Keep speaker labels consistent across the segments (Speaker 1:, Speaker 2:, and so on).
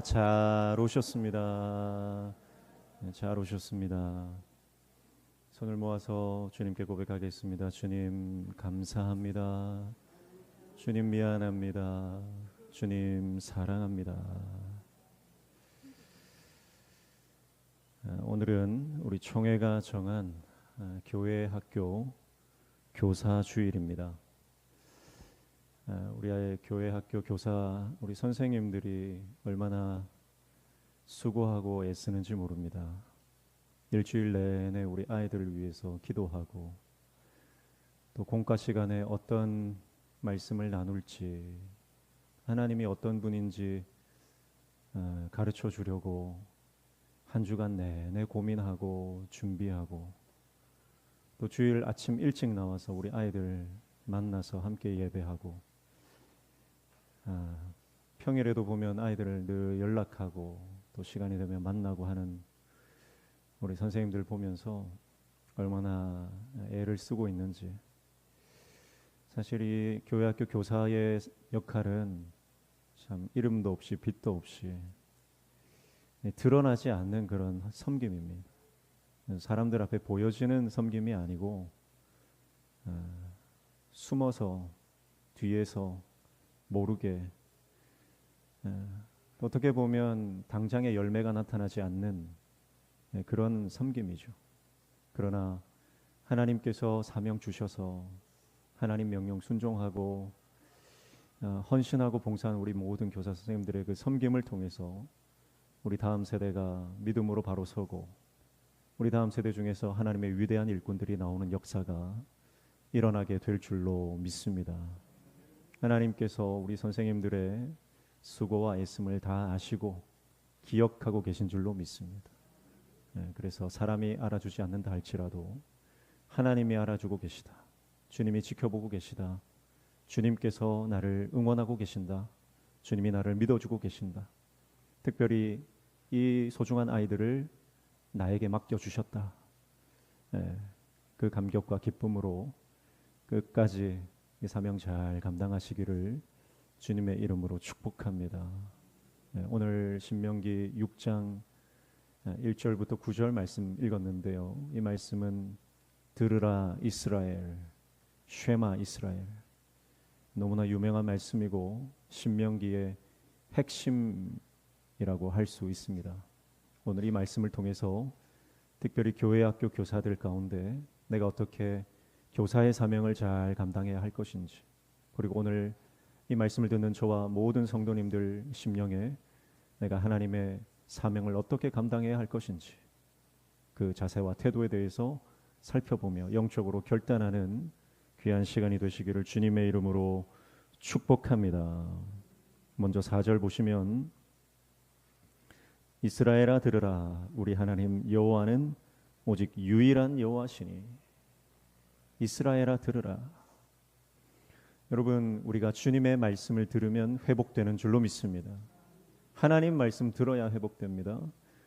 Speaker 1: 잘 오셨습니다. 네, 잘 오셨습니다. 손을 모아서 주님께 고백하겠습니다. 주님 감사합니다. 주님 미안합니다. 주님 사랑합니다. 오늘은 우리 총회가 정한 교회 학교 교사 주일입니다. 우리 아이 교회 학교 교사 우리 선생님들이 얼마나 수고하고 애쓰는지 모릅니다. 일주일 내내 우리 아이들을 위해서 기도하고 또 공과 시간에 어떤 말씀을 나눌지 하나님이 어떤 분인지 가르쳐 주려고 한 주간 내내 고민하고 준비하고 또 주일 아침 일찍 나와서 우리 아이들 만나서 함께 예배하고 평일에도 보면 아이들을 늘 연락하고 또 시간이 되면 만나고 하는 우리 선생님들 보면서 얼마나 애를 쓰고 있는지. 사실 이 교회학교 교사의 역할은 참 이름도 없이 빛도 없이 드러나지 않는 그런 섬김입니다. 사람들 앞에 보여지는 섬김이 아니고 숨어서 뒤에서 모르게 어떻게 보면 당장의 열매가 나타나지 않는 그런 섬김이죠. 그러나 하나님께서 사명 주셔서 하나님 명령 순종하고 헌신하고 봉사하는 우리 모든 교사 선생님들의 그 섬김을 통해서 우리 다음 세대가 믿음으로 바로 서고 우리 다음 세대 중에서 하나님의 위대한 일꾼들이 나오는 역사가 일어나게 될 줄로 믿습니다. 하나님께서 우리 선생님들의 수고와 애씀을 다 아시고 기억하고 계신 줄로 믿습니다. 그래서 사람이 알아주지 않는다 할지라도 하나님이 알아주고 계시다. 주님이 지켜보고 계시다. 주님께서 나를 응원하고 계신다. 주님이 나를 믿어주고 계신다. 특별히 이 소중한 아이들을 나에게 맡겨주셨다. 그 감격과 기쁨으로 끝까지 이 사명 잘 감당하시기를 주님의 이름으로 축복합니다. 오늘 신명기 6장 1절부터 9절 말씀 읽었는데요. 이 말씀은 들으라 이스라엘, 쉐마 이스라엘, 너무나 유명한 말씀이고 신명기의 핵심이라고 할 수 있습니다. 오늘 이 말씀을 통해서 특별히 교회 학교 교사들 가운데 내가 어떻게 교사의 사명을 잘 감당해야 할 것인지, 그리고 오늘 이 말씀을 듣는 저와 모든 성도님들 심령에 내가 하나님의 사명을 어떻게 감당해야 할 것인지 그 자세와 태도에 대해서 살펴보며 영적으로 결단하는 귀한 시간이 되시기를 주님의 이름으로 축복합니다. 먼저 4절 보시면 이스라엘아 들으라 우리 하나님 여호와는 오직 유일한 여호와시니. 이스라엘아 들으라. 여러분, 우리가 주님의 말씀을 들으면 회복되는 줄로 믿습니다. 하나님 말씀 들어야 회복됩니다.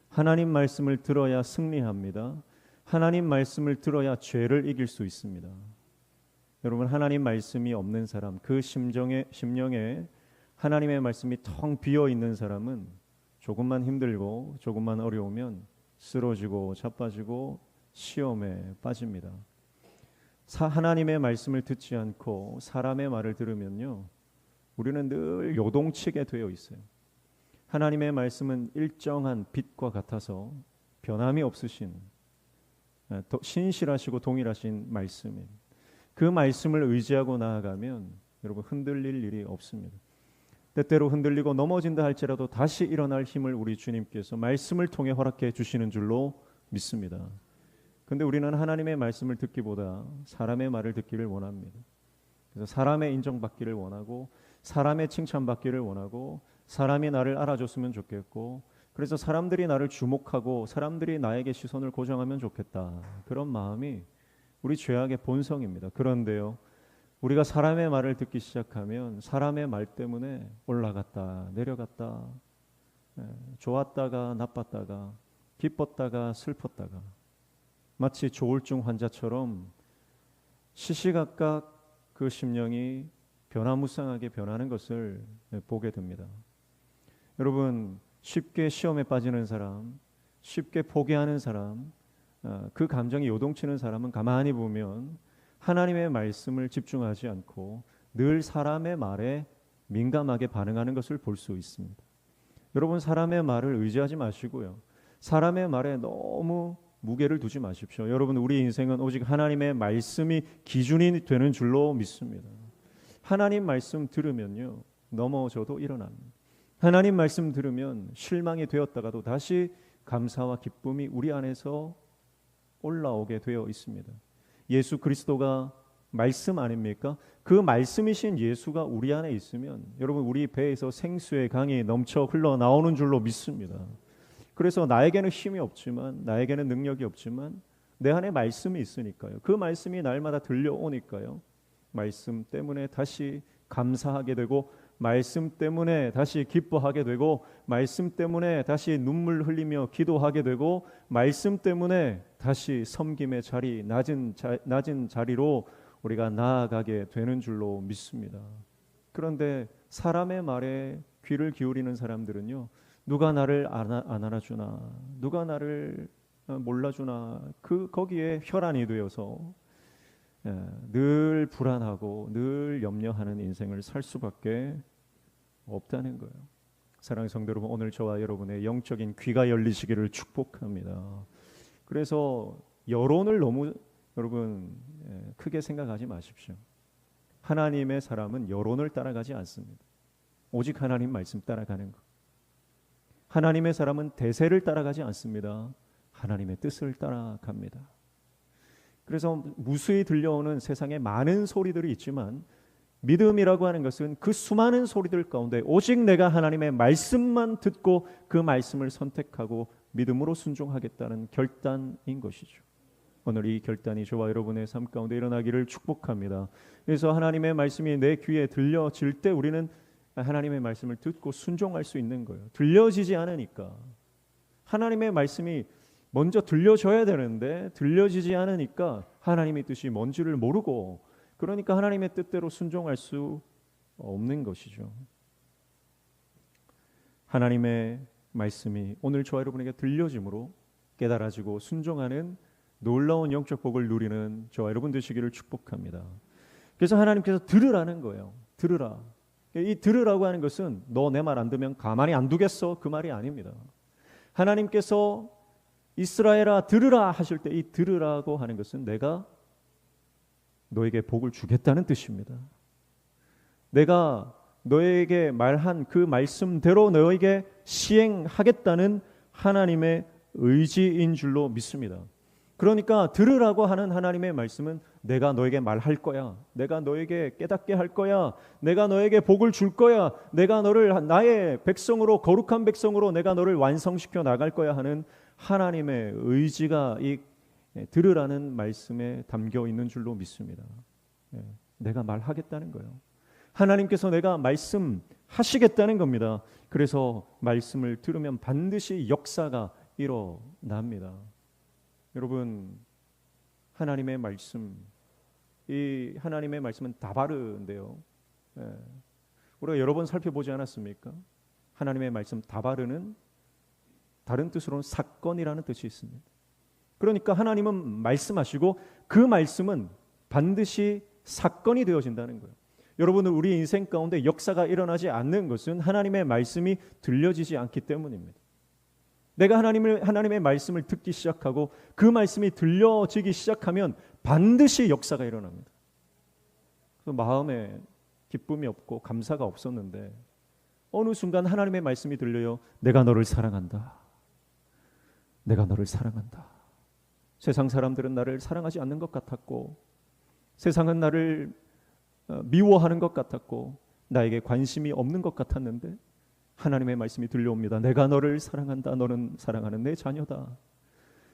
Speaker 1: 하나님 말씀을 들어야 승리합니다. 하나님 말씀을 들어야 죄를 이길 수 있습니다. 여러분, 하나님 말씀이 없는 사람, 그 심령에 하나님의 말씀이 텅 비어 있는 사람은 조금만 힘들고 조금만 어려우면 쓰러지고 자빠지고 시험에 빠집니다. 하나님의 말씀을 듣지 않고 사람의 말을 들으면요, 우리는 늘 요동치게 되어 있어요. 하나님의 말씀은 일정한 빛과 같아서 변함이 없으신 신실하시고 동일하신 말씀이에요. 그 말씀을 의지하고 나아가면 여러분 흔들릴 일이 없습니다. 때때로 흔들리고 넘어진다 할지라도 다시 일어날 힘을 우리 주님께서 말씀을 통해 허락해 주시는 줄로 믿습니다. 근데 우리는 하나님의 말씀을 듣기보다 사람의 말을 듣기를 원합니다. 그래서 사람의 인정받기를 원하고 사람의 칭찬받기를 원하고 사람이 나를 알아줬으면 좋겠고 그래서 사람들이 나를 주목하고 사람들이 나에게 시선을 고정하면 좋겠다. 그런 마음이 우리 죄악의 본성입니다. 그런데요, 우리가 사람의 말을 듣기 시작하면 사람의 말 때문에 올라갔다 내려갔다, 좋았다가 나빴다가 기뻤다가 슬펐다가 마치 조울증 환자처럼 시시각각 그 심령이 변화무쌍하게 변하는 것을 보게 됩니다. 여러분, 쉽게 시험에 빠지는 사람, 쉽게 포기하는 사람, 그 감정이 요동치는 사람은 가만히 보면 하나님의 말씀을 집중하지 않고 늘 사람의 말에 민감하게 반응하는 것을 볼 수 있습니다. 여러분, 사람의 말을 의지하지 마시고요. 사람의 말에 너무 무게를 두지 마십시오. 여러분, 우리 인생은 오직 하나님의 말씀이 기준이 되는 줄로 믿습니다. 하나님 말씀 들으면요, 넘어져도 일어납니다. 하나님 말씀 들으면 실망이 되었다가도 다시 감사와 기쁨이 우리 안에서 올라오게 되어 있습니다. 예수 그리스도가 말씀 아닙니까? 그 말씀이신 예수가 우리 안에 있으면 여러분, 우리 배에서 생수의 강이 넘쳐 흘러나오는 줄로 믿습니다. 그래서 나에게는 힘이 없지만, 나에게는 능력이 없지만 내 안에 말씀이 있으니까요. 그 말씀이 날마다 들려오니까요. 말씀 때문에 다시 감사하게 되고, 말씀 때문에 다시 기뻐하게 되고, 말씀 때문에 다시 눈물 흘리며 기도하게 되고, 말씀 때문에 다시 섬김의 자리, 낮은 자리로 우리가 나아가게 되는 줄로 믿습니다. 그런데 사람의 말에 귀를 기울이는 사람들은요, 누가 나를 안 알아주나, 누가 나를 몰라주나, 거기에 혈안이 되어서 늘 불안하고 늘 염려하는 인생을 살 수밖에 없다는 거예요. 사랑하는 성도 여러분, 오늘 저와 여러분의 영적인 귀가 열리시기를 축복합니다. 그래서 여론을 너무 여러분 크게 생각하지 마십시오. 하나님의 사람은 여론을 따라가지 않습니다. 오직 하나님 말씀 따라가는 것. 하나님의 사람은 대세를 따라가지 않습니다. 하나님의 뜻을 따라갑니다. 그래서 무수히 들려오는 세상에 많은 소리들이 있지만, 믿음이라고 하는 것은 그 수많은 소리들 가운데 오직 내가 하나님의 말씀만 듣고 그 말씀을 선택하고 믿음으로 순종하겠다는 결단인 것이죠. 오늘 이 결단이 저와 여러분의 삶 가운데 일어나기를 축복합니다. 그래서 하나님의 말씀이 내 귀에 들려질 때 우리는 하나님의 말씀을 듣고 순종할 수 있는 거예요. 들려지지 않으니까. 하나님의 말씀이 먼저 들려져야 되는데 들려지지 않으니까 하나님의 뜻이 뭔지를 모르고, 그러니까 하나님의 뜻대로 순종할 수 없는 것이죠. 하나님의 말씀이 오늘 저와 여러분에게 들려짐으로 깨달아지고 순종하는 놀라운 영적 복을 누리는 저와 여러분 되시기를 축복합니다. 그래서 하나님께서 들으라는 거예요. 들으라. 이 들으라고 하는 것은 너 내 말 안 들으면 가만히 안 두겠어, 그 말이 아닙니다. 하나님께서 이스라엘아 들으라 하실 때 이 들으라고 하는 것은 내가 너에게 복을 주겠다는 뜻입니다. 내가 너에게 말한 그 말씀대로 너에게 시행하겠다는 하나님의 의지인 줄로 믿습니다. 그러니까 들으라고 하는 하나님의 말씀은 내가 너에게 말할 거야, 내가 너에게 깨닫게 할 거야, 내가 너에게 복을 줄 거야, 내가 너를 나의 백성으로, 거룩한 백성으로 내가 너를 완성시켜 나갈 거야 하는 하나님의 의지가 이 들으라는 말씀에 담겨 있는 줄로 믿습니다. 내가 말하겠다는 거예요. 하나님께서 내가 말씀하시겠다는 겁니다. 그래서 말씀을 들으면 반드시 역사가 일어납니다. 여러분, 하나님의 말씀, 이 하나님의 말씀은 다바르인데요. 우리가 여러 번 살펴보지 않았습니까? 하나님의 말씀 다바르는 다른 뜻으로는 사건이라는 뜻이 있습니다. 그러니까 하나님은 말씀하시고 그 말씀은 반드시 사건이 되어진다는 거예요. 여러분은 우리 인생 가운데 역사가 일어나지 않는 것은 하나님의 말씀이 들려지지 않기 때문입니다. 내가 하나님의 말씀을 듣기 시작하고 그 말씀이 들려지기 시작하면 반드시 역사가 일어납니다. 그래서 마음에 기쁨이 없고 감사가 없었는데 어느 순간 하나님의 말씀이 들려요. 내가 너를 사랑한다. 내가 너를 사랑한다. 세상 사람들은 나를 사랑하지 않는 것 같았고, 세상은 나를 미워하는 것 같았고, 나에게 관심이 없는 것 같았는데 하나님의 말씀이 들려옵니다. 내가 너를 사랑한다. 너는 사랑하는 내 자녀다.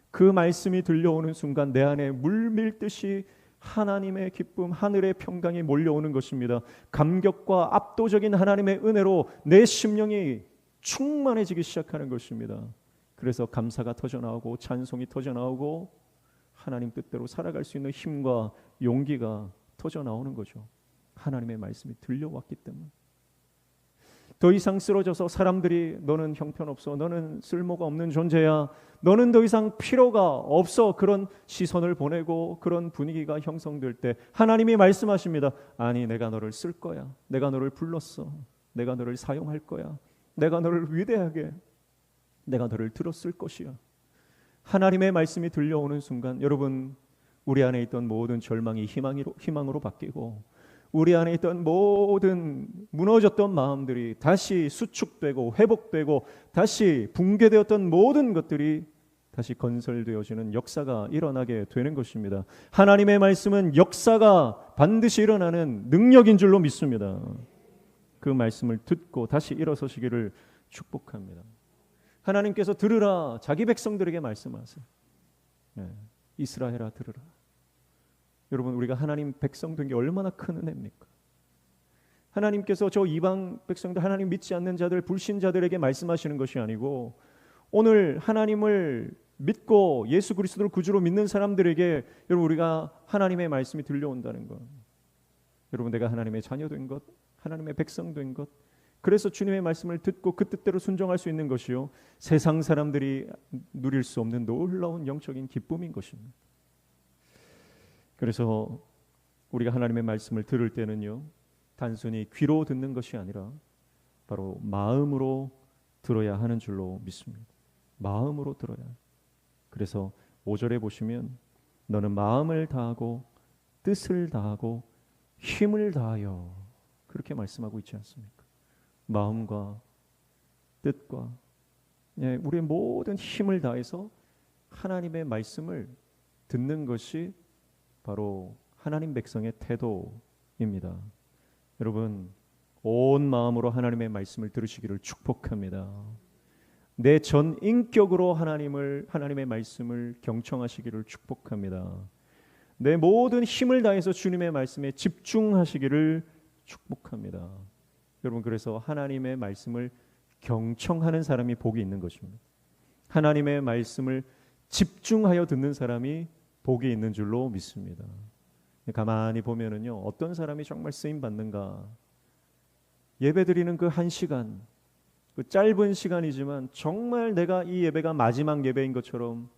Speaker 1: 그 말씀이 들려오는 순간 내 안에 물밀듯이 하나님의 기쁨, 하늘의 평강이 몰려오는 것입니다. 감격과 압도적인 하나님의 은혜로 내 심령이 충만해지기 시작하는 것입니다. 그래서 감사가 터져나오고 찬송이 터져나오고 하나님 뜻대로 살아갈 수 있는 힘과 용기가 터져나오는 거죠. 하나님의 말씀이 들려왔기 때문에. 더 이상 쓰러져서 사람들이 너는 형편없어, 너는 쓸모가 없는 존재야, 너는 더 이상 필요가 없어, 그런 시선을 보내고 그런 분위기가 형성될 때 하나님이 말씀하십니다. 아니, 내가 너를 쓸 거야. 내가 너를 불렀어. 내가 너를 사용할 거야. 내가 너를 위대하게, 내가 너를 들었을 것이야. 하나님의 말씀이 들려오는 순간 여러분, 우리 안에 있던 모든 절망이 희망으로 바뀌고 우리 안에 있던 모든 무너졌던 마음들이 다시 수축되고 회복되고 다시 붕괴되었던 모든 것들이 다시 건설되어지는 역사가 일어나게 되는 것입니다. 하나님의 말씀은 역사가 반드시 일어나는 능력인 줄로 믿습니다. 그 말씀을 듣고 다시 일어서시기를 축복합니다. 하나님께서 들으라, 자기 백성들에게 말씀하세요. 이스라엘아 들으라. 여러분, 우리가 하나님 백성 된 게 얼마나 큰 은혜입니까? 하나님께서 저 이방 백성들, 하나님 믿지 않는 자들, 불신자들에게 말씀하시는 것이 아니고 오늘 하나님을 믿고 예수 그리스도를 구주로 믿는 사람들에게 여러분, 우리가 하나님의 말씀이 들려온다는 것, 여러분, 내가 하나님의 자녀 된 것, 하나님의 백성 된 것, 그래서 주님의 말씀을 듣고 그 뜻대로 순종할 수 있는 것이요, 세상 사람들이 누릴 수 없는 놀라운 영적인 기쁨인 것입니다. 그래서 우리가 하나님의 말씀을 들을 때는요, 단순히 귀로 듣는 것이 아니라 바로 마음으로 들어야 하는 줄로 믿습니다. 마음으로 들어야. 그래서 5절에 보시면 너는 마음을 다하고 뜻을 다하고 힘을 다하여, 그렇게 말씀하고 있지 않습니까? 마음과 뜻과 우리의 모든 힘을 다해서 하나님의 말씀을 듣는 것이 바로 하나님 백성의 태도입니다. 여러분, 온 마음으로 하나님의 말씀을 들으시기를 축복합니다. 내 전 인격으로 하나님의 말씀을 경청하시기를 축복합니다. 내 모든 힘을 다해서 주님의 말씀에 집중하시기를 축복합니다. 여러분, 그래서 하나님의 말씀을 경청하는 사람이 복이 있는 것입니다. 하나님의 말씀을 집중하여 듣는 사람이 복이 있는 줄로 믿습니다. 가만히 보면은요, 어떤 사람이 정말 쓰임 받는가? 예배드리는 그 1시간, 그 짧은 시간이지만 정말 내가 이 예배가 마지막 예배인 것처럼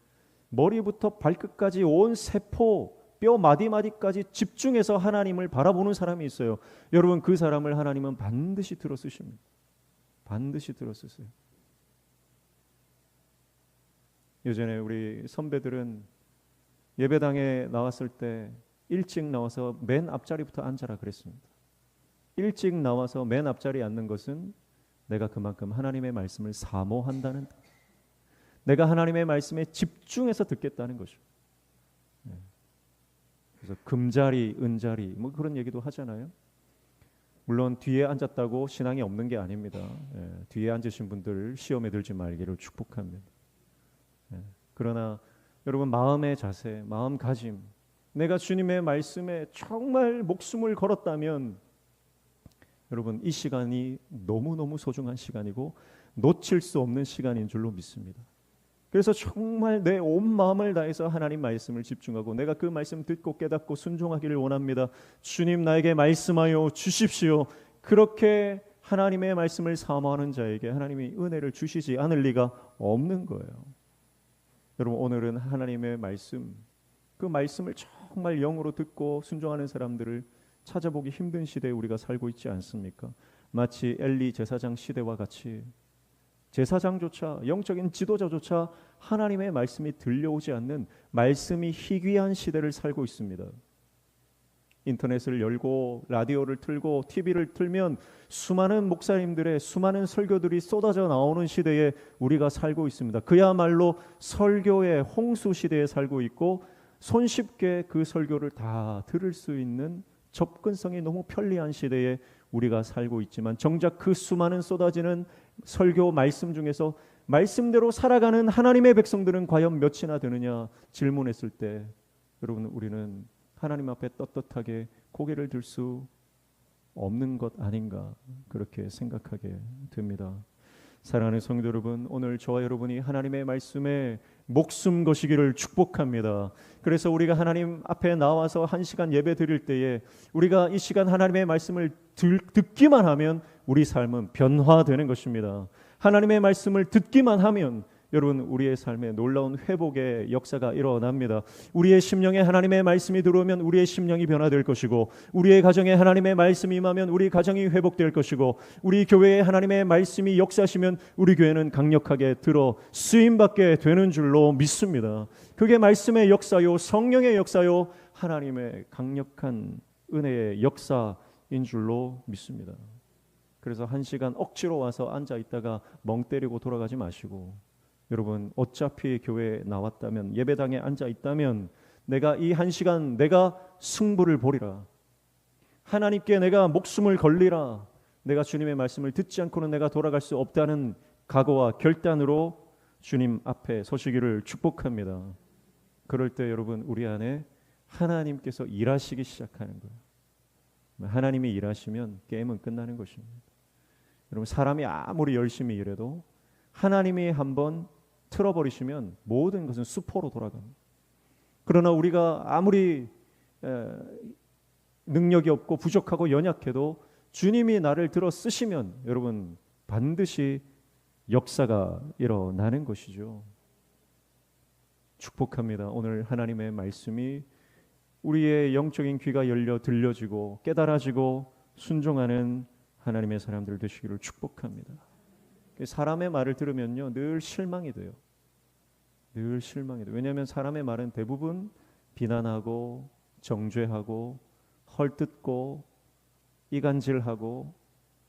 Speaker 1: 머리부터 발끝까지 온 세포, 뼈 마디마디까지 집중해서 하나님을 바라보는 사람이 있어요. 여러분, 그 사람을 하나님은 반드시 들어쓰십니다. 반드시 들어쓰세요. 예전에 우리 선배들은 예배당에 나왔을 때 일찍 나와서 맨 앞자리부터 앉아라 그랬습니다. 일찍 나와서 맨 앞자리에 앉는 것은 내가 그만큼 하나님의 말씀을 사모한다는, 내가 하나님의 말씀에 집중해서 듣겠다는 것이죠. 그래서 금자리, 은자리 뭐 그런 얘기도 하잖아요. 물론 뒤에 앉았다고 신앙이 없는 게 아닙니다. 뒤에 앉으신 분들 시험에 들지 말기를 축복합니다. 그러나 여러분, 마음의 자세, 마음가짐, 내가 주님의 말씀에 정말 목숨을 걸었다면 여러분, 이 시간이 너무너무 소중한 시간이고 놓칠 수 없는 시간인 줄로 믿습니다. 그래서 정말 내 온 마음을 다해서 하나님 말씀을 집중하고 내가 그 말씀 듣고 깨닫고 순종하기를 원합니다. 주님, 나에게 말씀하여 주십시오. 그렇게 하나님의 말씀을 사모하는 자에게 하나님이 은혜를 주시지 않을 리가 없는 거예요. 여러분, 오늘은 하나님의 말씀, 그 말씀을 정말 영으로 듣고 순종하는 사람들을 찾아보기 힘든 시대에 우리가 살고 있지 않습니까? 마치 엘리 제사장 시대와 같이 제사장조차, 영적인 지도자조차 하나님의 말씀이 들려오지 않는, 말씀이 희귀한 시대를 살고 있습니다. 인터넷을 열고 라디오를 틀고 TV를 틀면 수많은 목사님들의 수많은 설교들이 쏟아져 나오는 시대에 우리가 살고 있습니다. 그야말로 설교의 홍수 시대에 살고 있고 손쉽게 그 설교를 다 들을 수 있는 접근성이 너무 편리한 시대에 우리가 살고 있지만, 정작 그 수많은 쏟아지는 설교 말씀 중에서 말씀대로 살아가는 하나님의 백성들은 과연 몇이나 되느냐 질문했을 때, 여러분, 우리는 하나님 앞에 떳떳하게 고개를 들 수 없는 것 아닌가, 그렇게 생각하게 됩니다. 사랑하는 성도 여러분, 오늘 저와 여러분이 하나님의 말씀에 목숨 거시기를 축복합니다. 그래서 우리가 하나님 앞에 나와서 한 시간 예배 드릴 때에 우리가 이 시간 하나님의 말씀을 듣기만 하면 우리 삶은 변화되는 것입니다. 하나님의 말씀을 듣기만 하면 여러분 우리의 삶에 놀라운 회복의 역사가 일어납니다. 우리의 심령에 하나님의 말씀이 들어오면 우리의 심령이 변화될 것이고, 우리의 가정에 하나님의 말씀이 임하면 우리 가정이 회복될 것이고, 우리 교회에 하나님의 말씀이 역사하시면 우리 교회는 강력하게 들어 쓰임받게 되는 줄로 믿습니다. 그게 말씀의 역사요, 성령의 역사요, 하나님의 강력한 은혜의 역사인 줄로 믿습니다. 그래서 한 시간 억지로 와서 앉아 있다가 멍 때리고 돌아가지 마시고, 여러분 어차피 교회에 나왔다면, 예배당에 앉아 있다면 내가 이 한 시간 내가 승부를 보리라, 하나님께 내가 목숨을 걸리라, 내가 주님의 말씀을 듣지 않고는 내가 돌아갈 수 없다는 각오와 결단으로 주님 앞에 서시기를 축복합니다. 그럴 때 여러분 우리 안에 하나님께서 일하시기 시작하는 거예요. 하나님이 일하시면 게임은 끝나는 것입니다. 여러분 사람이 아무리 열심히 일해도 하나님이 한번 틀어버리시면 모든 것은 수포로 돌아갑니다. 그러나 우리가 아무리 능력이 없고 부족하고 연약해도 주님이 나를 들어 쓰시면 여러분 반드시 역사가 일어나는 것이죠. 축복합니다. 오늘 하나님의 말씀이 우리의 영적인 귀가 열려 들려지고 깨달아지고 순종하는 하나님의 사람들 되시기를 축복합니다. 사람의 말을 들으면요 늘 실망이 돼요. 늘 실망이 돼요. 왜냐하면 사람의 말은 대부분 비난하고 정죄하고 헐뜯고 이간질하고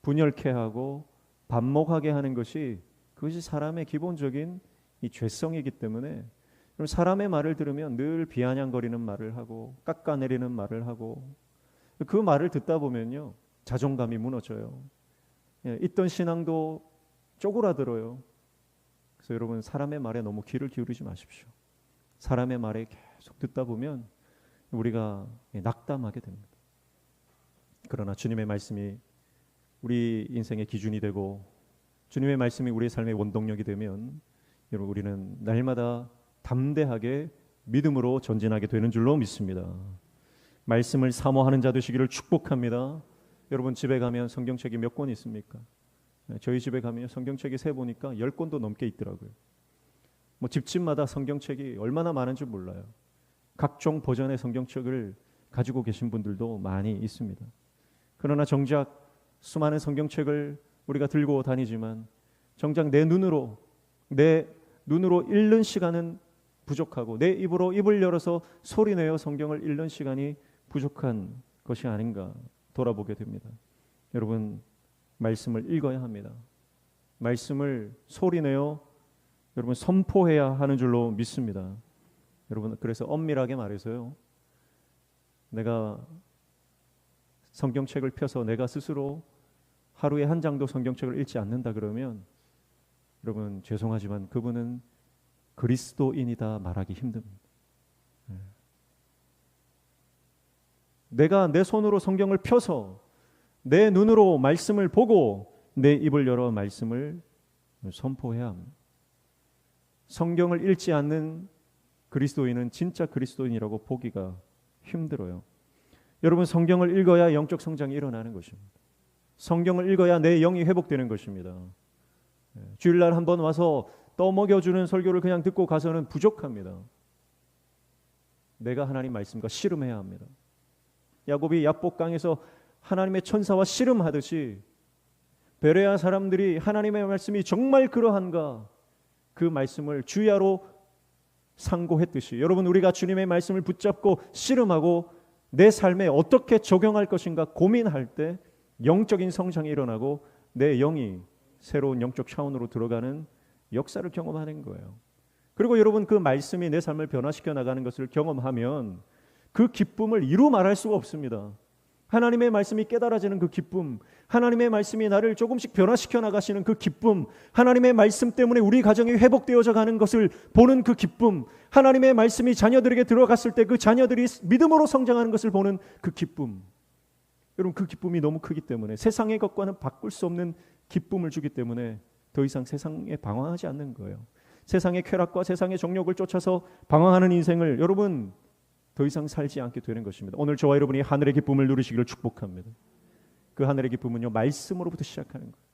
Speaker 1: 분열케 하고 반목하게 하는 그것이 사람의 기본적인 이 죄성이기 때문에 사람의 말을 들으면 늘 비아냥거리는 말을 하고 깎아내리는 말을 하고, 그 말을 듣다 보면요 자존감이 무너져요. 있던 신앙도 쪼그라들어요. 그래서 여러분 사람의 말에 너무 귀를 기울이지 마십시오. 사람의 말에 계속 듣다 보면 우리가 낙담하게 됩니다. 그러나 주님의 말씀이 우리 인생의 기준이 되고 주님의 말씀이 우리의 삶의 원동력이 되면 여러분 우리는 날마다 담대하게 믿음으로 전진하게 되는 줄로 믿습니다. 말씀을 사모하는 자 되시기를 축복합니다. 여러분 집에 가면 성경책이 몇 권 있습니까? 저희 집에 가면 성경책이 세 보니까 10권도 넘게 있더라고요. 뭐 집집마다 성경책이 얼마나 많은지 몰라요. 각종 버전의 성경책을 가지고 계신 분들도 많이 있습니다. 그러나 정작 수많은 성경책을 우리가 들고 다니지만 정작 내 눈으로 읽는 시간은 부족하고 내 입으로 입을 열어서 소리내어 성경을 읽는 시간이 부족한 것이 아닌가 돌아보게 됩니다. 여러분 말씀을 읽어야 합니다. 말씀을 소리내어 여러분 선포해야 하는 줄로 믿습니다. 여러분 그래서 엄밀하게 말해서요, 내가 성경책을 펴서 내가 스스로 하루에 한 장도 성경책을 읽지 않는다 그러면 여러분 죄송하지만 그분은 그리스도인이다 말하기 힘듭니다. 내가 내 손으로 성경을 펴서 내 눈으로 말씀을 보고 내 입을 열어 말씀을 선포해야 합니다. 성경을 읽지 않는 그리스도인은 진짜 그리스도인이라고 보기가 힘들어요. 여러분 성경을 읽어야 영적 성장이 일어나는 것입니다. 성경을 읽어야 내 영이 회복되는 것입니다. 주일날 한번 와서 떠먹여주는 설교를 그냥 듣고 가서는 부족합니다. 내가 하나님 말씀과 씨름해야 합니다. 야곱이 야복강에서 하나님의 천사와 씨름하듯이 베레아 사람들이 하나님의 말씀이 정말 그러한가 그 말씀을 주야로 상고했듯이 여러분 우리가 주님의 말씀을 붙잡고 씨름하고 내 삶에 어떻게 적용할 것인가 고민할 때 영적인 성장이 일어나고 내 영이 새로운 영적 차원으로 들어가는 역사를 경험하는 거예요. 그리고 여러분 그 말씀이 내 삶을 변화시켜 나가는 것을 경험하면 그 기쁨을 이루 말할 수가 없습니다. 하나님의 말씀이 깨달아지는 그 기쁨, 하나님의 말씀이 나를 조금씩 변화시켜 나가시는 그 기쁨, 하나님의 말씀 때문에 우리 가정이 회복되어져 가는 것을 보는 그 기쁨, 하나님의 말씀이 자녀들에게 들어갔을 때 그 자녀들이 믿음으로 성장하는 것을 보는 그 기쁨. 여러분 그 기쁨이 너무 크기 때문에 세상의 것과는 바꿀 수 없는 기쁨을 주기 때문에 더 이상 세상에 방황하지 않는 거예요. 세상의 쾌락과 세상의 정욕을 쫓아서 방황하는 인생을 여러분 더 이상 살지 않게 되는 것입니다. 오늘 저와 여러분이 하늘의 기쁨을 누리시기를 축복합니다. 그 하늘의 기쁨은요, 말씀으로부터 시작하는 거예요.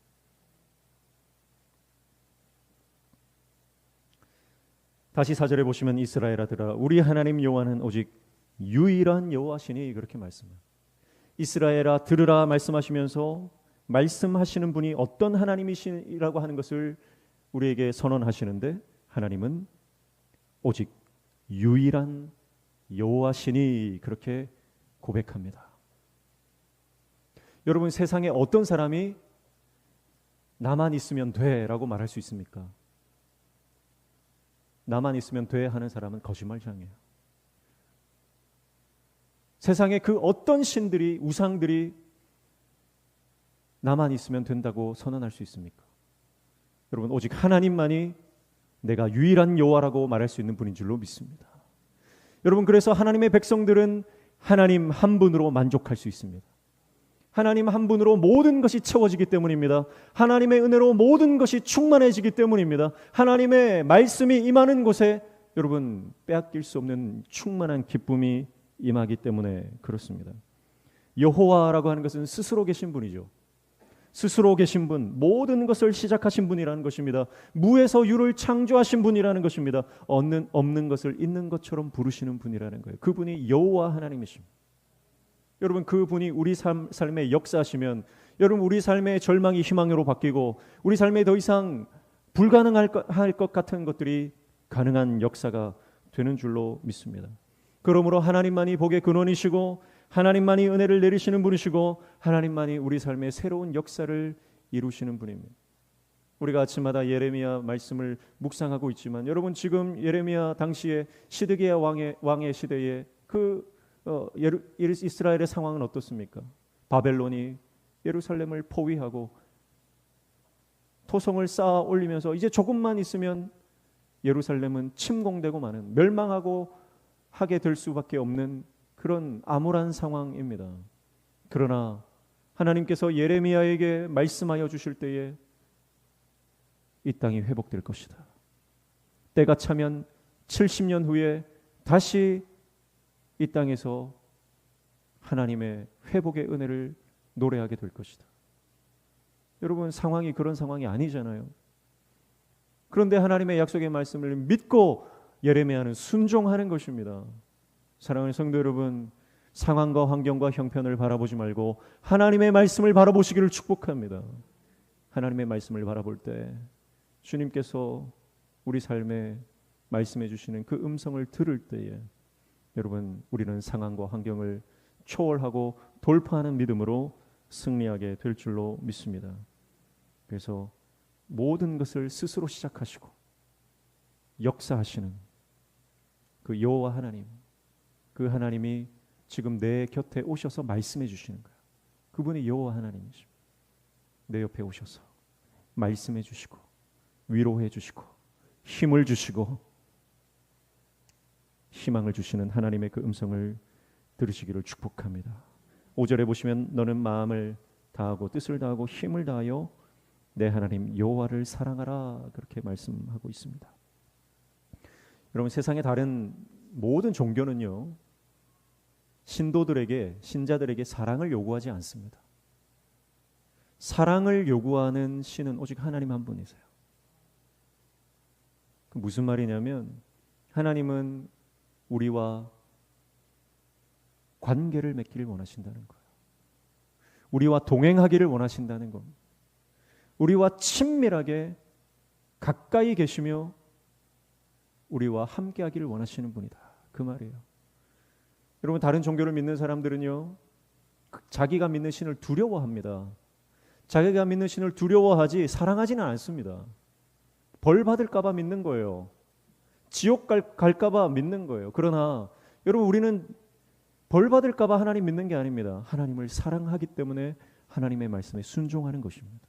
Speaker 1: 다시 4절에 보시면 이스라엘아들아 우리 하나님 여호와는 오직 유일한 여호와시니 그렇게 말씀합니다. 이스라엘아 들으라 말씀하시면서 말씀하시는 분이 어떤 하나님이시라고 하는 것을 우리에게 선언하시는데 하나님은 오직 유일한 여호와시니 그렇게 고백합니다. 여러분 세상에 어떤 사람이 나만 있으면 돼라고 말할 수 있습니까? 나만 있으면 돼 하는 사람은 거짓말장이에요. 세상에 그 어떤 신들이 우상들이 나만 있으면 된다고 선언할 수 있습니까? 여러분 오직 하나님만이 내가 유일한 여호와라고 말할 수 있는 분인 줄로 믿습니다. 여러분 그래서 하나님의 백성들은 하나님 한 분으로 만족할 수 있습니다. 하나님 한 분으로 모든 것이 채워지기 때문입니다. 하나님의 은혜로 모든 것이 충만해지기 때문입니다. 하나님의 말씀이 임하는 곳에 여러분 빼앗길 수 없는 충만한 기쁨이 임하기 때문에 그렇습니다. 여호와라고 하는 것은 스스로 계신 분이죠. 스스로 계신 분, 모든 것을 시작하신 분이라는 것입니다. 무에서 유를 창조하신 분이라는 것입니다. 없는 것을 있는 것처럼 부르시는 분이라는 거예요. 그분이 여호와 하나님이십니다. 여러분 그분이 우리 삶에 역사하시면 여러분 우리 삶의 절망이 희망으로 바뀌고 우리 삶에 더 이상 불가능할 것 같은 것들이 가능한 역사가 되는 줄로 믿습니다. 그러므로 하나님만이 복의 근원이시고 하나님만이 은혜를 내리시는 분이시고 하나님만이 우리 삶의 새로운 역사를 이루시는 분입니다. 우리가 아침마다 예레미야 말씀을 묵상하고 있지만 여러분 지금 예레미야 당시에 시드기야 왕의 시대에 이스라엘의 상황은 어떻습니까? 바벨론이 예루살렘을 포위하고 토성을 쌓아 올리면서 이제 조금만 있으면 예루살렘은 침공되고 마는 멸망하고 하게 될 수밖에 없는 그런 암울한 상황입니다. 그러나 하나님께서 예레미야에게 말씀하여 주실 때에 이 땅이 회복될 것이다. 때가 차면 70년 후에 다시 이 땅에서 하나님의 회복의 은혜를 노래하게 될 것이다. 여러분 상황이 그런 상황이 아니잖아요. 그런데 하나님의 약속의 말씀을 믿고 예레미야는 순종하는 것입니다. 사랑하는 성도 여러분, 상황과 환경과 형편을 바라보지 말고 하나님의 말씀을 바라보시기를 축복합니다. 하나님의 말씀을 바라볼 때 주님께서 우리 삶에 말씀해 주시는 그 음성을 들을 때에 여러분 우리는 상황과 환경을 초월하고 돌파하는 믿음으로 승리하게 될 줄로 믿습니다. 그래서 모든 것을 스스로 시작하시고 역사하시는 그 여호와 하나님, 그 하나님이 지금 내 곁에 오셔서 말씀해 주시는 거예요. 그분이 여호와 하나님이십니다. 내 옆에 오셔서 말씀해 주시고 위로해 주시고 힘을 주시고 희망을 주시는 하나님의 그 음성을 들으시기를 축복합니다. 5절에 보시면 너는 마음을 다하고 뜻을 다하고 힘을 다하여 내 하나님 여호와를 사랑하라 그렇게 말씀하고 있습니다. 여러분 세상의 다른 모든 종교는요 신도들에게 신자들에게 사랑을 요구하지 않습니다. 사랑을 요구하는 신은 오직 하나님 한 분이세요. 그 무슨 말이냐면 하나님은 우리와 관계를 맺기를 원하신다는 거예요. 우리와 동행하기를 원하신다는 겁니다. 우리와 친밀하게 가까이 계시며 우리와 함께하기를 원하시는 분이다. 그 말이에요. 여러분 다른 종교를 믿는 사람들은요 자기가 믿는 신을 두려워합니다. 자기가 믿는 신을 두려워하지 사랑하지는 않습니다. 벌 받을까 봐 믿는 거예요. 지옥 갈까 봐 믿는 거예요. 그러나 여러분 우리는 벌 받을까 봐 하나님 믿는 게 아닙니다. 하나님을 사랑하기 때문에 하나님의 말씀에 순종하는 것입니다.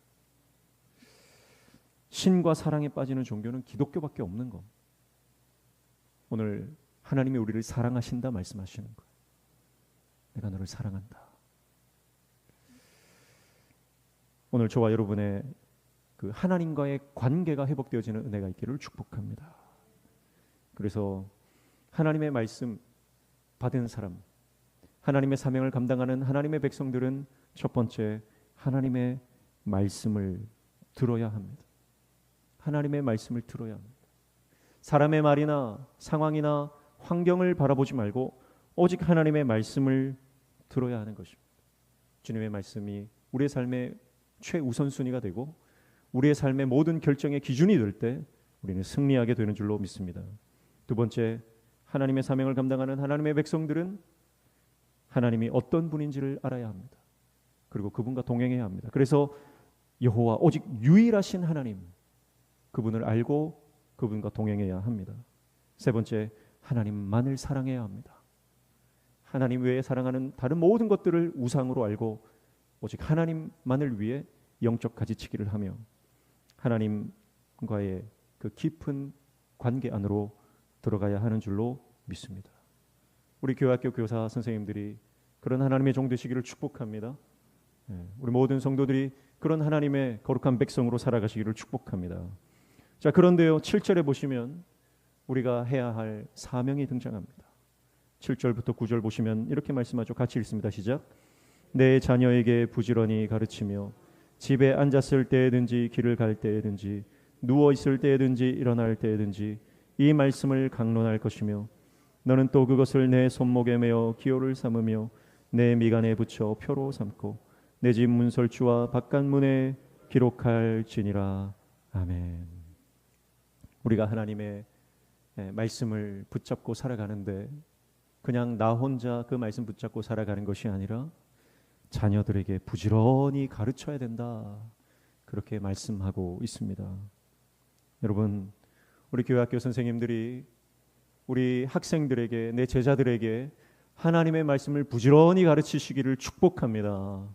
Speaker 1: 신과 사랑에 빠지는 종교는 기독교밖에 없는 겁니다. 오늘 하나님이 우리를 사랑하신다 말씀하시는 거예요. 내가 너를 사랑한다. 오늘 저와 여러분의 그 하나님과의 관계가 회복되어지는 은혜가 있기를 축복합니다. 그래서 하나님의 말씀 받은 사람, 하나님의 사명을 감당하는 하나님의 백성들은 첫 번째 하나님의 말씀을 들어야 합니다. 하나님의 말씀을 들어야 합니다. 사람의 말이나 상황이나 환경을 바라보지 말고 오직 하나님의 말씀을 들어야 하는 것입니다. 주님의 말씀이 우리의 삶의 최우선순위가 되고 우리의 삶의 모든 결정의 기준이 될 때 우리는 승리하게 되는 줄로 믿습니다. 두 번째, 하나님의 사명을 감당하는 하나님의 백성들은 하나님이 어떤 분인지를 알아야 합니다. 그리고 그분과 동행해야 합니다. 그래서 여호와 오직 유일하신 하나님, 그분을 알고 그분과 동행해야 합니다. 세 번째, 하나님만을 사랑해야 합니다. 하나님 외에 사랑하는 다른 모든 것들을 우상으로 알고 오직 하나님만을 위해 영적 가지치기를 하며 하나님과의 그 깊은 관계 안으로 들어가야 하는 줄로 믿습니다. 우리 교회학교 교사 선생님들이 그런 하나님의 종 되시기를 축복합니다. 우리 모든 성도들이 그런 하나님의 거룩한 백성으로 살아가시기를 축복합니다. 자, 그런데요, 7절에 보시면 우리가 해야 할 사명이 등장합니다. 7절부터 9절 보시면 이렇게 말씀하죠. 같이 읽습니다. 시작. 내 자녀에게 부지런히 가르치며 집에 앉았을 때에든지 길을 갈 때에든지 누워 있을 때에든지 일어날 때에든지 이 말씀을 강론할 것이며 너는 또 그것을 내 손목에 매어 기호를 삼으며 내 미간에 붙여 표로 삼고 내 집 문설주와 바깥문에 기록할지니라. 아멘. 우리가 하나님의 말씀을 붙잡고 살아가는데 그냥 나 혼자 그 말씀 붙잡고 살아가는 것이 아니라 자녀들에게 부지런히 가르쳐야 된다. 그렇게 말씀하고 있습니다. 여러분, 우리 교회학교 선생님들이 우리 학생들에게, 내 제자들에게 하나님의 말씀을 부지런히 가르치시기를 축복합니다.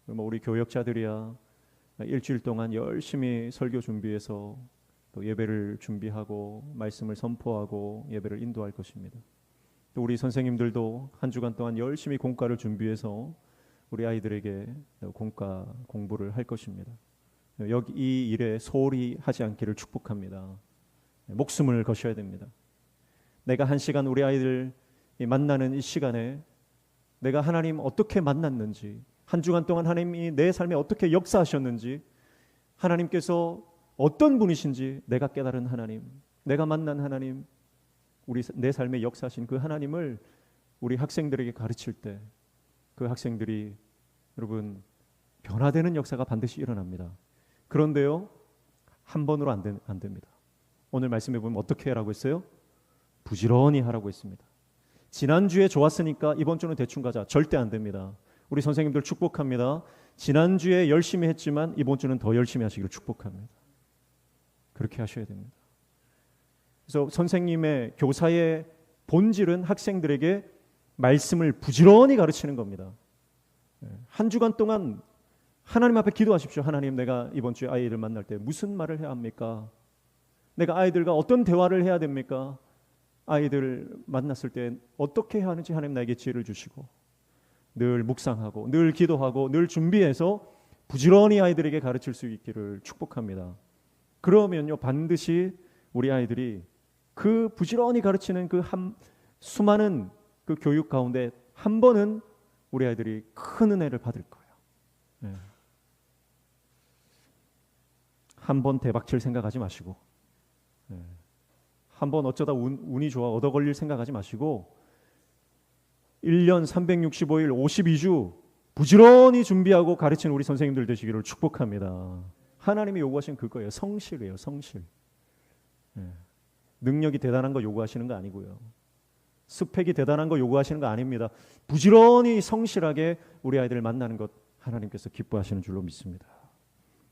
Speaker 1: 우리 교역자들이야 일주일 동안 열심히 설교 준비해서 또 예배를 준비하고 말씀을 선포하고 예배를 인도할 것입니다. 또 우리 선생님들도 한 주간 동안 열심히 공과를 준비해서 우리 아이들에게 공과 공부를 할 것입니다. 여기 이 일에 소홀히 하지 않기를 축복합니다. 목숨을 거셔야 됩니다. 내가 한 시간 우리 아이들 만나는 이 시간에 내가 하나님 어떻게 만났는지, 한 주간 동안 하나님이 내 삶에 어떻게 역사하셨는지, 하나님께서 어떤 분이신지 내가 깨달은 하나님, 내가 만난 하나님, 내 삶에 역사하신 그 하나님을 우리 학생들에게 가르칠 때 그 학생들이 여러분 변화되는 역사가 반드시 일어납니다. 그런데요, 한 번으로 안 됩니다. 오늘 말씀해 보면 어떻게 하라고 했어요? 부지런히 하라고 했습니다. 지난주에 좋았으니까 이번 주는 대충 가자. 절대 안 됩니다. 우리 선생님들 축복합니다. 지난주에 열심히 했지만 이번 주는 더 열심히 하시기를 축복합니다. 그렇게 하셔야 됩니다. 그래서 선생님의, 교사의 본질은 학생들에게 말씀을 부지런히 가르치는 겁니다. 한 주간 동안 하나님 앞에 기도하십시오. 하나님, 내가 이번 주에 아이를 만날 때 무슨 말을 해야 합니까? 내가 아이들과 어떤 대화를 해야 됩니까? 아이들을 만났을 때 어떻게 해야 하는지 하나님 나에게 지혜를 주시고 늘 묵상하고 늘 기도하고 늘 준비해서 부지런히 아이들에게 가르칠 수 있기를 축복합니다. 그러면요, 반드시 우리 아이들이 그 부지런히 가르치는 그 수많은 그 교육 가운데 한 번은 우리 아이들이 큰 은혜를 받을 거예요. 한 번 대박칠 생각하지 마시고, 한 번 어쩌다 운이 좋아 얻어 걸릴 생각하지 마시고 1년 365일 52주 부지런히 준비하고 가르치는 우리 선생님들 되시기를 축복합니다. 하나님이 요구하신 그거예요. 성실이에요. 성실. 능력이 대단한 거 요구하시는 거 아니고요. 스펙이 대단한 거 요구하시는 거 아닙니다. 부지런히 성실하게 우리 아이들을 만나는 것 하나님께서 기뻐하시는 줄로 믿습니다.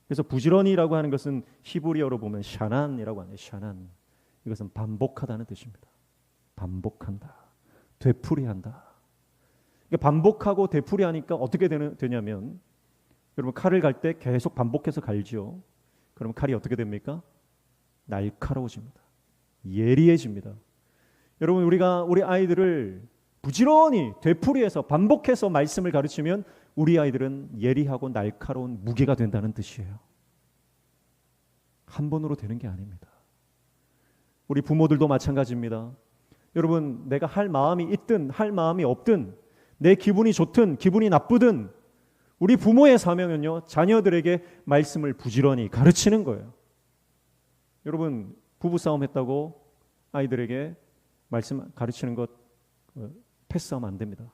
Speaker 1: 그래서 부지런히라고 하는 것은 히브리어로 보면 샤난이라고 하네요. 샤난. 이것은 반복하다는 뜻입니다. 반복한다. 되풀이한다. 그러니까 반복하고 되풀이하니까 어떻게 되냐면 여러분 칼을 갈 때 계속 반복해서 갈지요. 그러면 칼이 어떻게 됩니까? 날카로워집니다. 예리해집니다. 여러분 우리 아이들을 부지런히 되풀이해서 반복해서 말씀을 가르치면 우리 아이들은 예리하고 날카로운 무게가 된다는 뜻이에요. 한 번으로 되는 게 아닙니다. 우리 부모들도 마찬가지입니다. 여러분, 내가 할 마음이 있든 할 마음이 없든, 내 기분이 좋든 기분이 나쁘든, 우리 부모의 사명은요, 자녀들에게 말씀을 부지런히 가르치는 거예요. 여러분, 부부싸움 했다고 아이들에게 말씀 가르치는 것 패스하면 안 됩니다.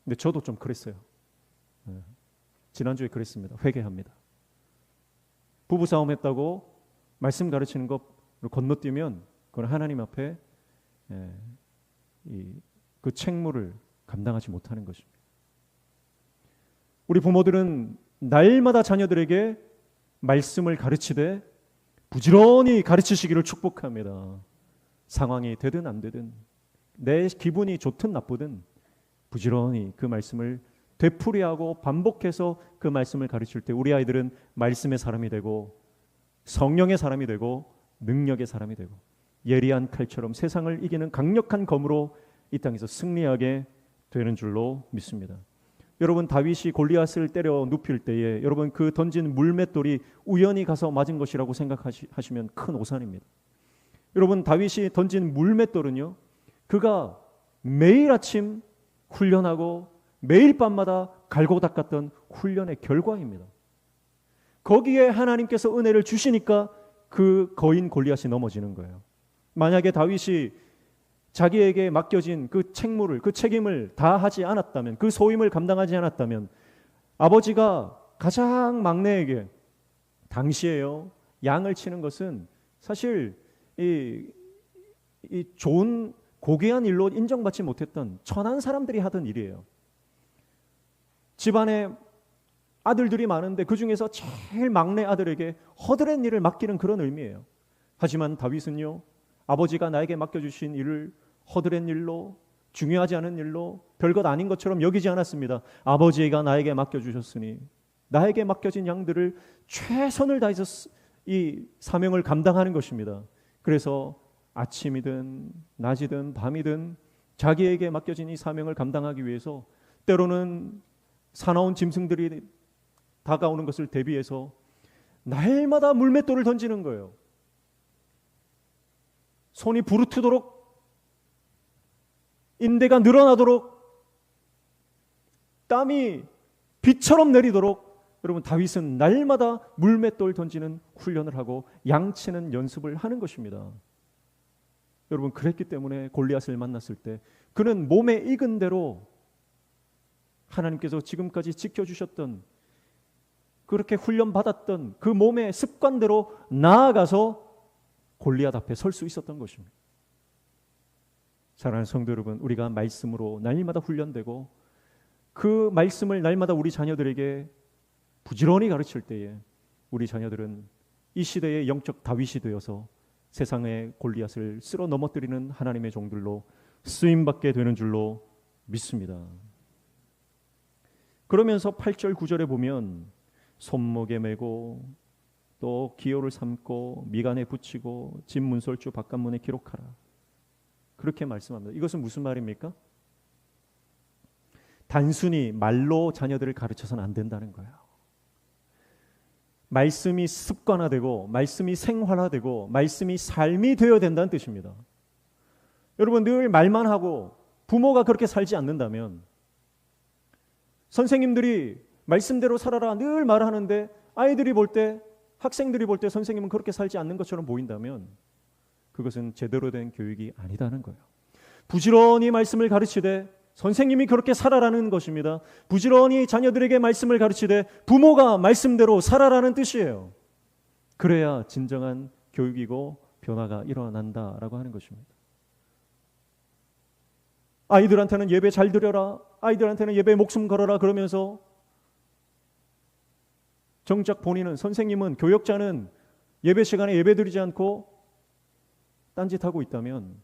Speaker 1: 근데 저도 좀 그랬어요. 지난주에 그랬습니다. 회개합니다. 부부싸움 했다고 말씀 가르치는 것 건너뛰면 그건 하나님 앞에 그 책무를 감당하지 못하는 것입니다. 우리 부모들은 날마다 자녀들에게 말씀을 가르치되 부지런히 가르치시기를 축복합니다. 상황이 되든 안 되든, 내 기분이 좋든 나쁘든 부지런히 그 말씀을 되풀이하고 반복해서 그 말씀을 가르칠 때 우리 아이들은 말씀의 사람이 되고 성령의 사람이 되고 능력의 사람이 되고 예리한 칼처럼 세상을 이기는 강력한 검으로 이 땅에서 승리하게 되는 줄로 믿습니다. 여러분, 다윗이 골리앗을 때려 눕힐 때에 여러분 그 던진 물맷돌이 우연히 가서 맞은 것이라고 생각하시면 큰 오산입니다. 여러분, 다윗이 던진 물맷돌은요, 그가 매일 아침 훈련하고 매일 밤마다 갈고 닦았던 훈련의 결과입니다. 거기에 하나님께서 은혜를 주시니까 그 거인 골리앗이 넘어지는 거예요. 만약에 다윗이 자기에게 맡겨진 그 책무를, 그 책임을 다 하지 않았다면, 그 소임을 감당하지 않았다면, 아버지가 가장 막내에게 당시에요, 양을 치는 것은 사실 이 좋은 고귀한 일로 인정받지 못했던 천한 사람들이 하던 일이에요. 집안에 아들들이 많은데 그 중에서 제일 막내 아들에게 허드렛 일을 맡기는 그런 의미예요. 하지만 다윗은요, 아버지가 나에게 맡겨주신 일을 허드렛 일로, 중요하지 않은 일로, 별것 아닌 것처럼 여기지 않았습니다. 아버지가 나에게 맡겨주셨으니 나에게 맡겨진 양들을 최선을 다해서 이 사명을 감당하는 것입니다. 그래서 아침이든 낮이든 밤이든 자기에게 맡겨진 이 사명을 감당하기 위해서 때로는 사나운 짐승들이 다가오는 것을 대비해서 날마다 물맷돌을 던지는 거예요. 손이 부르트도록, 인대가 늘어나도록, 땀이 비처럼 내리도록 여러분, 다윗은 날마다 물맷돌 던지는 훈련을 하고 양치는 연습을 하는 것입니다. 여러분, 그랬기 때문에 골리앗을 만났을 때 그는 몸에 익은 대로 하나님께서 지금까지 지켜주셨던, 그렇게 훈련받았던 그 몸의 습관대로 나아가서 골리앗 앞에 설 수 있었던 것입니다. 사랑하는 성도 여러분, 우리가 말씀으로 날마다 훈련되고 그 말씀을 날마다 우리 자녀들에게 부지런히 가르칠 때에 우리 자녀들은 이 시대의 영적 다윗이 되어서 세상의 골리앗을 쓸어 넘어뜨리는 하나님의 종들로 쓰임받게 되는 줄로 믿습니다. 그러면서 8절 9절에 보면 손목에 메고 또 기호를 삼고 미간에 붙이고 집 문설주 바깥문에 기록하라, 그렇게 말씀합니다. 이것은 무슨 말입니까? 단순히 말로 자녀들을 가르쳐서는 안 된다는 거예요. 말씀이 습관화되고 말씀이 생활화되고 말씀이 삶이 되어야 된다는 뜻입니다. 여러분, 늘 말만 하고 부모가 그렇게 살지 않는다면, 선생님들이 말씀대로 살아라 늘 말하는데 아이들이 볼 때, 학생들이 볼 때 선생님은 그렇게 살지 않는 것처럼 보인다면 그것은 제대로 된 교육이 아니다는 거예요. 부지런히 말씀을 가르치되 선생님이 그렇게 살아라는 것입니다. 부지런히 자녀들에게 말씀을 가르치되 부모가 말씀대로 살아라는 뜻이에요. 그래야 진정한 교육이고 변화가 일어난다라고 하는 것입니다. 아이들한테는 예배 잘 드려라, 아이들한테는 예배 목숨 걸어라 그러면서 정작 본인은, 선생님은, 교역자는 예배 시간에 예배 드리지 않고 딴짓하고 있다면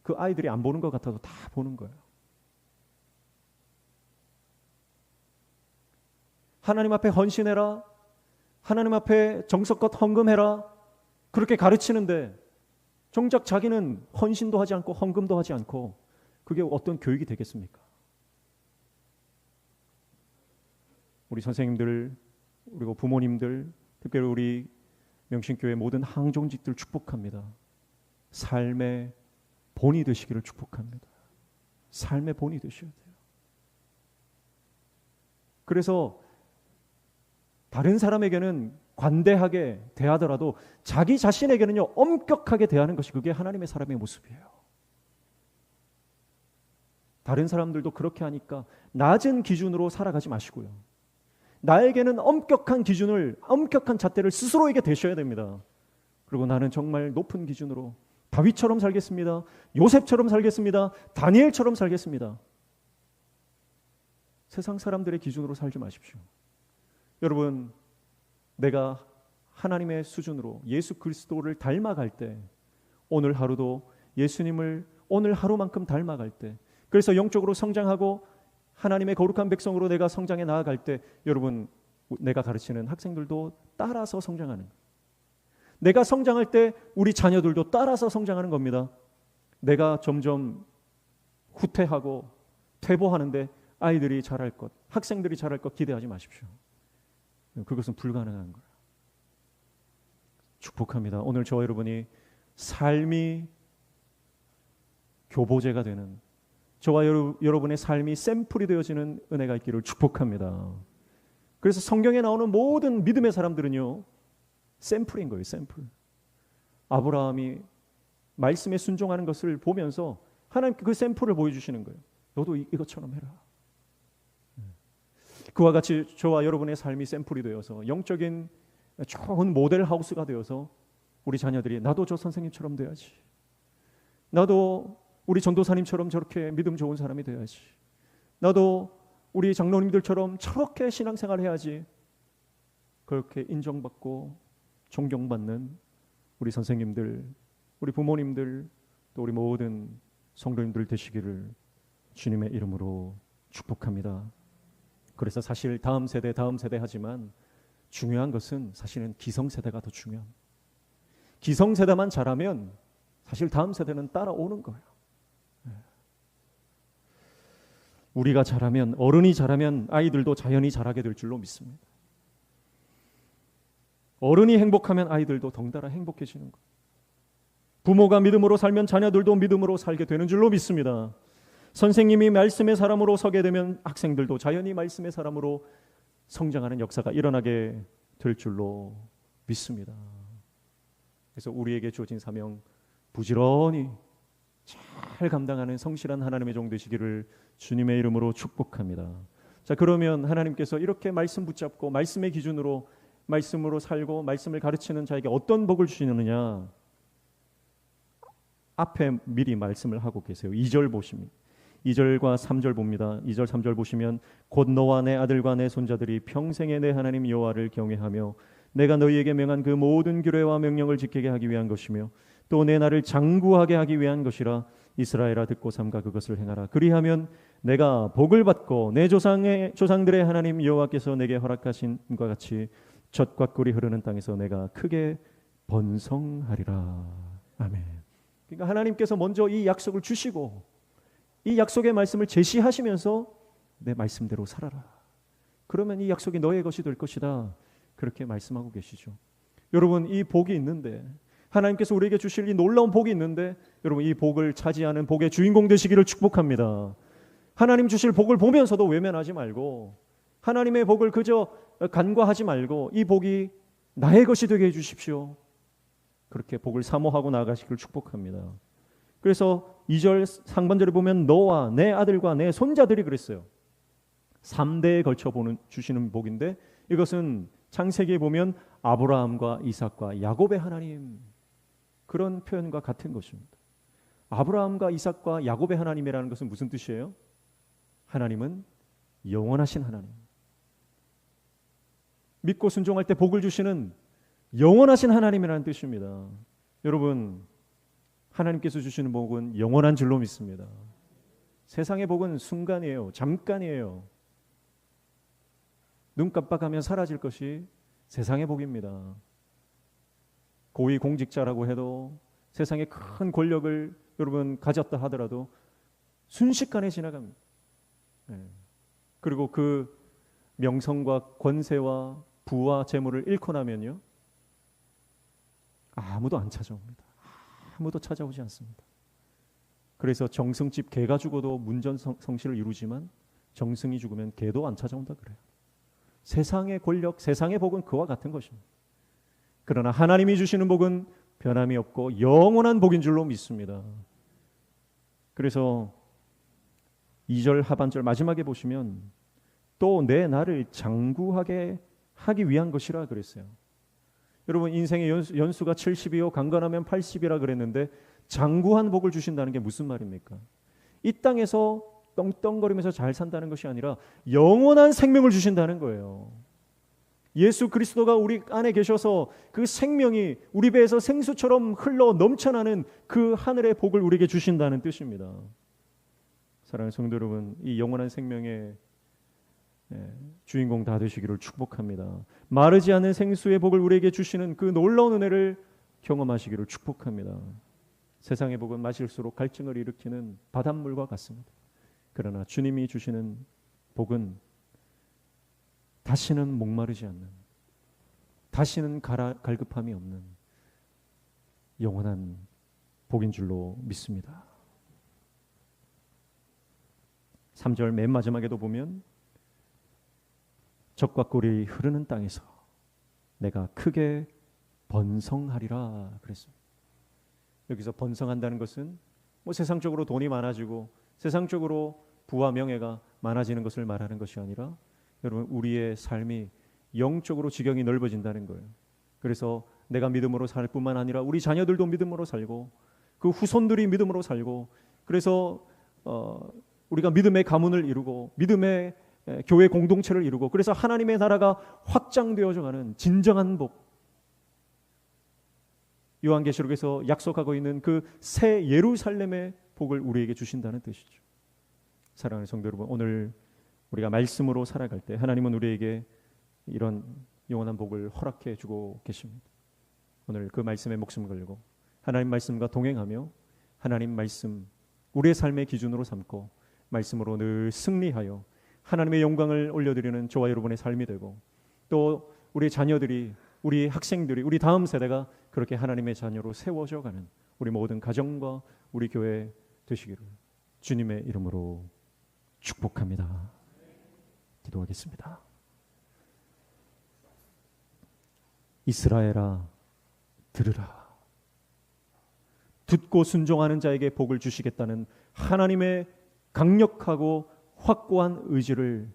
Speaker 1: 그 아이들이 안 보는 것 같아도 다 보는 거예요. 하나님 앞에 헌신해라, 하나님 앞에 정성껏 헌금해라, 그렇게 가르치는데 정작 자기는 헌신도 하지 않고 헌금도 하지 않고 그게 어떤 교육이 되겠습니까? 우리 선생님들, 그리고 부모님들, 특별히 우리 명신교회 모든 항종직들 축복합니다. 삶의 본이 되시기를 축복합니다. 삶의 본이 되셔야 돼요. 그래서 다른 사람에게는 관대하게 대하더라도 자기 자신에게는요, 엄격하게 대하는 것이 그게 하나님의 사람의 모습이에요. 다른 사람들도 그렇게 하니까 낮은 기준으로 살아가지 마시고요. 나에게는 엄격한 기준을, 엄격한 잣대를 스스로에게 대셔야 됩니다. 그리고 나는 정말 높은 기준으로 다윗처럼 살겠습니다. 요셉처럼 살겠습니다. 다니엘처럼 살겠습니다. 세상 사람들의 기준으로 살지 마십시오. 여러분, 내가 하나님의 수준으로 예수 그리스도를 닮아갈 때, 오늘 하루도 예수님을 오늘 하루만큼 닮아갈 때, 그래서 영적으로 성장하고 하나님의 거룩한 백성으로 내가 성장해 나아갈 때, 여러분, 내가 가르치는 학생들도 따라서 성장하는, 내가 성장할 때 우리 자녀들도 따라서 성장하는 겁니다. 내가 점점 후퇴하고 퇴보하는데 아이들이 잘할 것, 학생들이 잘할 것 기대하지 마십시오. 그것은 불가능한 거예요. 축복합니다. 오늘 저와 여러분이 삶이 교보제가 되는, 저와 여러분의 삶이 샘플이 되어지는 은혜가 있기를 축복합니다. 그래서 성경에 나오는 모든 믿음의 사람들은요, 샘플인 거예요. 샘플. 아브라함이 말씀에 순종하는 것을 보면서 하나님께 그 샘플을 보여주시는 거예요. 너도 이것처럼 해라. 그와 같이 저와 여러분의 삶이 샘플이 되어서 영적인 좋은 모델 하우스가 되어서 우리 자녀들이 나도 저 선생님처럼 돼야지, 나도 우리 전도사님처럼 저렇게 믿음 좋은 사람이 돼야지, 나도 우리 장로님들처럼 저렇게 신앙생활 해야지, 그렇게 인정받고 존경받는 우리 선생님들, 우리 부모님들, 또 우리 모든 성도님들 되시기를 주님의 이름으로 축복합니다. 그래서 사실 다음 세대 하지만 중요한 것은 사실은 기성세대가 더 중요합니다. 기성세대만 잘하면 사실 다음 세대는 따라오는 거예요. 우리가 잘하면, 어른이 잘하면 아이들도 자연히 잘하게 될 줄로 믿습니다. 어른이 행복하면 아이들도 덩달아 행복해지는 거예요. 부모가 믿음으로 살면 자녀들도 믿음으로 살게 되는 줄로 믿습니다. 선생님이 말씀의 사람으로 서게 되면 학생들도 자연히 말씀의 사람으로 성장하는 역사가 일어나게 될 줄로 믿습니다. 그래서 우리에게 주어진 사명 부지런히 잘 감당하는 성실한 하나님의 종 되시기를 주님의 이름으로 축복합니다. 자, 그러면 하나님께서 이렇게 말씀 붙잡고 말씀의 기준으로 말씀으로 살고 말씀을 가르치는 자에게 어떤 복을 주시느냐, 앞에 미리 말씀을 하고 계세요. 2절 보시면 2절과 3절 봅니다. 2절 3절 보시면 곧 너와 내 아들과 내 손자들이 평생에 내 하나님 여호와를 경외하며 내가 너희에게 명한 그 모든 규례와 명령을 지키게 하기 위한 것이며 또 내 나를 장구하게 하기 위한 것이라. 이스라엘아 듣고 삼가 그것을 행하라. 그리하면 내가 복을 받고 내 조상들의 하나님 여호와께서 내게 허락하신 것 같이 젖과 꿀이 흐르는 땅에서 내가 크게 번성하리라. 아멘. 그러니까 하나님께서 먼저 이 약속을 주시고 이 약속의 말씀을 제시하시면서 내 말씀대로 살아라. 그러면 이 약속이 너의 것이 될 것이다. 그렇게 말씀하고 계시죠. 여러분, 이 복이 있는데, 하나님께서 우리에게 주실 이 놀라운 복이 있는데, 여러분 이 복을 차지하는 복의 주인공 되시기를 축복합니다. 하나님 주실 복을 보면서도 외면하지 말고, 하나님의 복을 그저 간과하지 말고 이 복이 나의 것이 되게 해주십시오. 그렇게 복을 사모하고 나아가시기를 축복합니다. 그래서 2절 상반절에 보면 너와 내 아들과 내 손자들이 그랬어요. 3대에 걸쳐 주시는 복인데, 이것은 창세기에 보면 아브라함과 이삭과 야곱의 하나님, 그런 표현과 같은 것입니다. 아브라함과 이삭과 야곱의 하나님이라는 것은 무슨 뜻이에요? 하나님은 영원하신 하나님, 믿고 순종할 때 복을 주시는 영원하신 하나님이라는 뜻입니다. 여러분, 하나님께서 주시는 복은 영원한 줄로 믿습니다. 세상의 복은 순간이에요. 잠깐이에요. 눈 깜빡하면 사라질 것이 세상의 복입니다. 고위공직자라고 해도, 세상에 큰 권력을 여러분 가졌다 하더라도 순식간에 지나갑니다. 그리고 그 명성과 권세와 부와 재물을 잃고 나면요, 아무도 안 찾아옵니다. 아무도 찾아오지 않습니다. 그래서 정승집 개가 죽어도 문전성시를 이루지만 정승이 죽으면 개도 안 찾아온다 그래요. 세상의 권력, 세상의 복은 그와 같은 것입니다. 그러나 하나님이 주시는 복은 변함이 없고 영원한 복인 줄로 믿습니다. 그래서 2절 하반절 마지막에 보시면 또 내 나를 장구하게 하기 위한 것이라 그랬어요. 여러분, 인생의 연수가 70이요 강건하면 80이라 그랬는데 장구한 복을 주신다는 게 무슨 말입니까? 이 땅에서 떵떵거리면서 잘 산다는 것이 아니라 영원한 생명을 주신다는 거예요. 예수 그리스도가 우리 안에 계셔서 그 생명이 우리 배에서 생수처럼 흘러 넘쳐나는 그 하늘의 복을 우리에게 주신다는 뜻입니다. 사랑하는 성도 여러분, 이 영원한 생명의 주인공 다 되시기를 축복합니다. 마르지 않는 생수의 복을 우리에게 주시는 그 놀라운 은혜를 경험하시기를 축복합니다. 세상의 복은 마실수록 갈증을 일으키는 바닷물과 같습니다. 그러나 주님이 주시는 복은 다시는 목마르지 않는, 다시는 갈급함이 없는 영원한 복인 줄로 믿습니다. 3절 맨 마지막에도 보면 적과 꿀이 흐르는 땅에서 내가 크게 번성하리라 그랬습니다. 여기서 번성한다는 것은 뭐 세상적으로 돈이 많아지고 세상적으로 부와 명예가 많아지는 것을 말하는 것이 아니라 여러분, 우리의 삶이 영적으로 지경이 넓어진다는 거예요. 그래서 내가 믿음으로 살 뿐만 아니라 우리 자녀들도 믿음으로 살고 그 후손들이 믿음으로 살고, 그래서 우리가 믿음의 가문을 이루고 믿음의 교회 공동체를 이루고, 그래서 하나님의 나라가 확장되어져 가는 진정한 복, 요한계시록에서 약속하고 있는 그 새 예루살렘의 복을 우리에게 주신다는 뜻이죠. 사랑하는 성도 여러분, 오늘 우리가 말씀으로 살아갈 때 하나님은 우리에게 이런 영원한 복을 허락해 주고 계십니다. 오늘 그 말씀에 목숨 걸고 하나님 말씀과 동행하며 하나님 말씀 우리의 삶의 기준으로 삼고 말씀으로 늘 승리하여 하나님의 영광을 올려드리는 저와 여러분의 삶이 되고, 또 우리 자녀들이, 우리 학생들이, 우리 다음 세대가 그렇게 하나님의 자녀로 세워져 가는 우리 모든 가정과 우리 교회 되시기를 주님의 이름으로 축복합니다. 기도하겠습니다. 이스라엘아, 들으라. 듣고 순종하는 자에게 복을 주시겠다는 하나님의 강력하고 확고한 의지를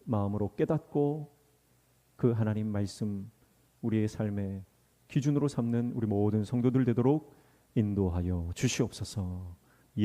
Speaker 1: 마음으로 깨닫고 그 하나님 말씀 우리의 삶의 기준으로 삼는 우리 모든 성도들 되도록 인도하여 주시옵소서.